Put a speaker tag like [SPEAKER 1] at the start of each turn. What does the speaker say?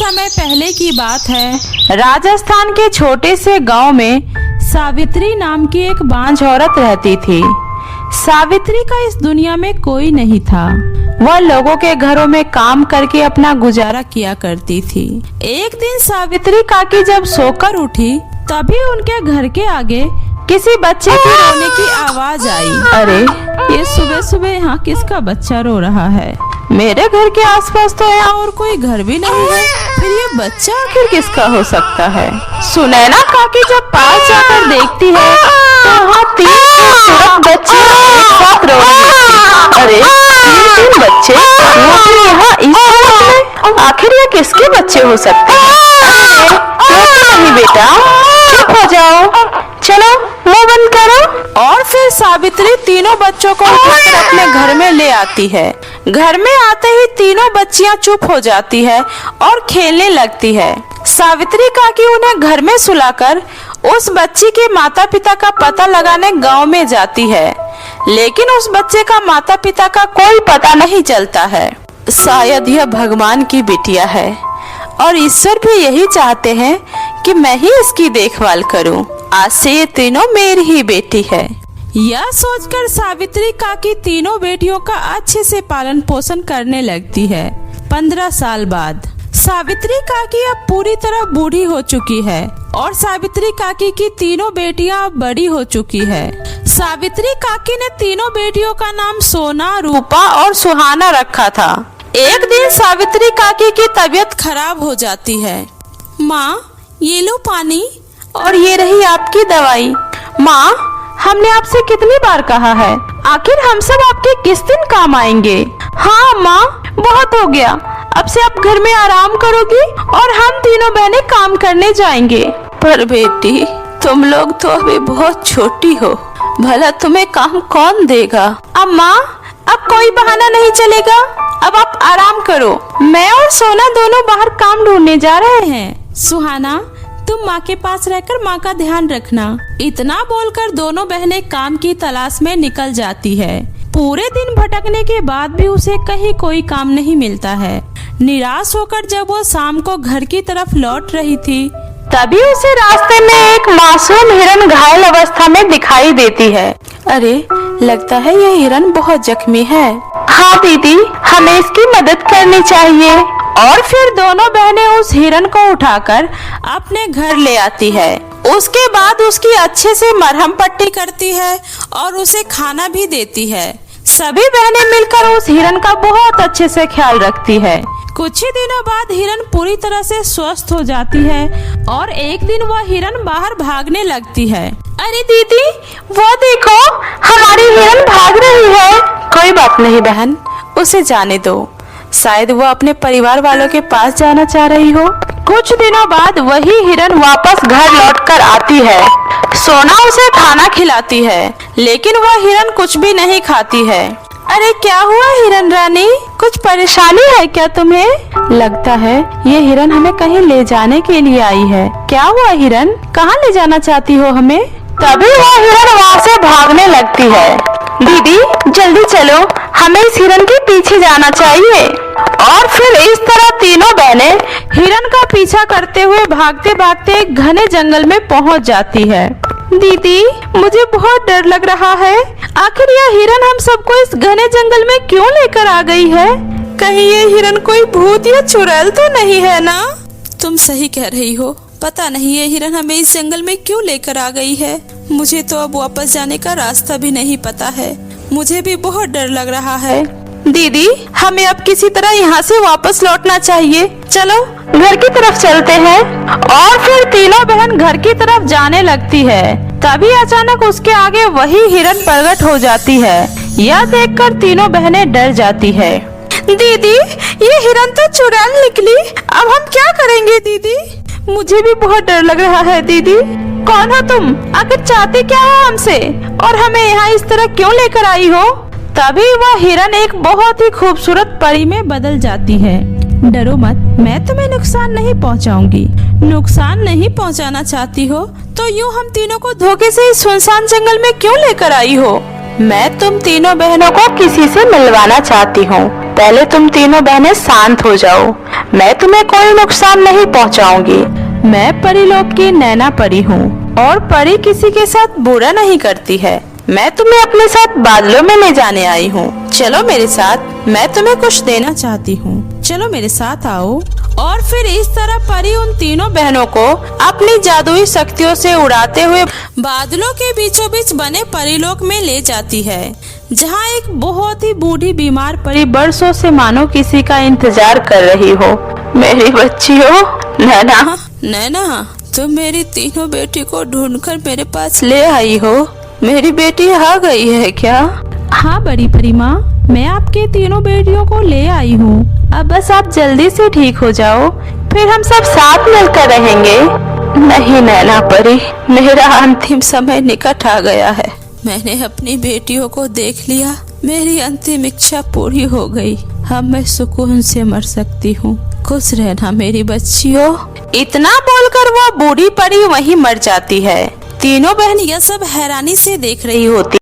[SPEAKER 1] समय पहले की बात है। राजस्थान के छोटे से गांव में सावित्री नाम की एक बांझ औरत रहती थी। सावित्री का इस दुनिया में कोई नहीं था। वह लोगों के घरों में काम करके अपना गुजारा किया करती थी। एक दिन सावित्री काकी जब सोकर उठी तभी उनके घर के आगे किसी बच्चे के रोने की आवाज आई। अरे, ये सुबह सुबह यहाँ किसका बच्चा रो रहा है? मेरे घर के आसपास तो यहाँ और कोई घर भी नहीं है, फिर ये बच्चा आखिर किसका हो सकता है? सुनैना काकी जब पास जाकर देखती है तो वहाँ 3 खूबसूरत बच्चे एक साथ रो रहे थे। अरे, 3 बच्चे यहाँ इस हालत में? आखिर ये किसके बच्चे हो सकते हैं? अरे नहीं बेटा, चुप हो जाओ, चलो मुंह बंद करो। और फिर सावित्री तीनों बच्चों को उठाकर अपने घर में ले आती है। घर में आते ही तीनों बच्चियां चुप हो जाती है और खेलने लगती है। सावित्री काकी उन्हें घर में सुलाकर उस बच्ची के माता पिता का पता लगाने गांव में जाती है, लेकिन उस बच्चे का माता पिता का कोई पता नहीं चलता है। शायद यह भगवान की बिटिया है और ईश्वर भी यही चाहते हैं कि मैं ही इसकी देखभाल करूं। आज से ये तीनों मेरी ही बेटी है। यह सोचकर सावित्री काकी तीनों बेटियों का अच्छे से पालन पोषण करने लगती है। 15 साल बाद सावित्री काकी अब पूरी तरह बूढ़ी हो चुकी है और सावित्री काकी की तीनों बेटियां अब बड़ी हो चुकी है। सावित्री काकी ने तीनों बेटियों का नाम सोना, रूपा और सुहाना रखा था। एक दिन सावित्री काकी की तबीयत खराब हो जाती है। माँ, ये लो पानी और ये रही आपकी दवाई। माँ, हमने आपसे कितनी बार कहा है, आखिर हम सब आपके किस दिन काम आएंगे? हाँ माँ, बहुत हो गया, अब से आप घर में आराम करोगी और हम तीनों बहनें काम करने जाएंगे। पर बेटी, तुम लोग तो अभी बहुत छोटी हो, भला तुम्हें काम कौन देगा? अब माँ, अब कोई बहाना नहीं चलेगा, अब आप आराम करो। मैं और सोना दोनों बाहर काम ढूंढने जा रहे हैं। सुहाना, तुम माँ के पास रहकर माँ का ध्यान रखना। इतना बोलकर दोनों बहनें काम की तलाश में निकल जाती है। पूरे दिन भटकने के बाद भी उसे कहीं कोई काम नहीं मिलता है। निराश होकर जब वो शाम को घर की तरफ लौट रही थी तभी उसे रास्ते में एक मासूम हिरन घायल अवस्था में दिखाई देती है। अरे, लगता है यह हिरन बहुत जख्मी है। हाँ दीदी, हमें इसकी मदद करनी चाहिए। और फिर दोनों बहनें उस हिरन को उठाकर अपने घर ले आती है। उसके बाद उसकी अच्छे से मरहम पट्टी करती है और उसे खाना भी देती है। सभी बहनें मिलकर उस हिरन का बहुत अच्छे से ख्याल रखती है। कुछ ही दिनों बाद हिरन पूरी तरह से स्वस्थ हो जाती है और एक दिन वह हिरन बाहर भागने लगती है। अरे दीदी, वो देखो, हमारी हिरन भाग रही है। कोई बात नहीं बहन, उसे जाने दो, शायद वो अपने परिवार वालों के पास जाना चाह रही हो। कुछ दिनों बाद वही हिरन वापस घर लौटकर आती है। सोना उसे खाना खिलाती है, लेकिन वह हिरन कुछ भी नहीं खाती है। अरे क्या हुआ हिरन रानी, कुछ परेशानी है क्या तुम्हें? लगता है ये हिरन हमें कहीं ले जाने के लिए आई है। क्या हुआ हिरन, कहाँ ले जाना चाहती हो हमें? तभी वह हिरन वहाँ से भागने लगती है। दीदी जल्दी चलो, हमें इस हिरन के पीछे जाना चाहिए। और फिर इस तरह तीनों बहनें हिरन का पीछा करते हुए भागते भागते एक घने जंगल में पहुंच जाती है। दीदी, मुझे बहुत डर लग रहा है, आखिर यह हिरन हम सबको इस घने जंगल में क्यों लेकर आ गई है? कहीं ये हिरन कोई भूत या चुड़ैल तो नहीं है ना? तुम सही कह रही हो, पता नहीं ये हिरन हमें इस जंगल में क्यों लेकर आ गई है। मुझे तो अब वापस जाने का रास्ता भी नहीं पता है, मुझे भी बहुत डर लग रहा है। दीदी, हमें अब किसी तरह यहाँ से वापस लौटना चाहिए, चलो घर की तरफ चलते हैं। और फिर तीनों बहन घर की तरफ जाने लगती है। तभी अचानक उसके आगे वही हिरन प्रकट हो जाती है। यह देखकर तीनों बहनें डर जाती है। दीदी, ये हिरन तो चुड़ैल निकली, अब हम क्या करेंगे दीदी? मुझे भी बहुत डर लग रहा है। दीदी, कौन हो तुम, आखिर चाहते क्या हो हमसे और हमें यहाँ इस तरह क्यों लेकर आई हो? तभी वह हिरन एक बहुत ही खूबसूरत परी में बदल जाती है। डरो मत, मैं तुम्हें नुकसान नहीं पहुंचाऊंगी। नुकसान नहीं पहुंचाना चाहती हो तो यूं हम तीनों को धोखे से इस सुनसान जंगल में क्यों लेकर आई हो? मैं तुम तीनों बहनों को किसी से मिलवाना चाहती हूँ। पहले तुम तीनों बहनें शांत हो जाओ। मैं तुम्हें कोई नुकसान नहीं पहुंचाऊंगी। मैं परीलोक की नैना परी हूँ और परी किसी के साथ बुरा नहीं करती है। मैं तुम्हें अपने साथ बादलों में ले जाने आई हूँ। चलो मेरे साथ, मैं तुम्हें कुछ देना चाहती हूँ। चलो मेरे साथ आओ। और फिर इस तरह परी उन तीनों बहनों को अपनी जादुई शक्तियों से उड़ाते हुए बादलों के बीचों बीच बने परीलोक में ले जाती है, जहाँ एक बहुत ही बूढ़ी बीमार परी बरसों से मानो किसी का इंतजार कर रही हो। मेरी बच्चियों, नैना, नैना, तुम मेरी तीनों बेटी को ढूंढकर मेरे पास ले आई हो। मेरी बेटी आ गई है क्या? हाँ बड़ी परी माँ, मैं आपके तीनों बेटियों को ले आई हूँ। अब बस आप जल्दी से ठीक हो जाओ, फिर हम सब साथ मिलकर रहेंगे। नहीं नैना परी, मेरा अंतिम समय निकट आ गया है। मैंने अपनी बेटियों को देख लिया, मेरी अंतिम इच्छा पूरी हो गई। अब मैं सुकून से मर सकती हूँ। खुश रहना मेरी बच्चियों। इतना बोलकर वो बूढ़ी परी वहीं मर जाती है। तीनों बहन यह सब हैरानी से देख रही होती।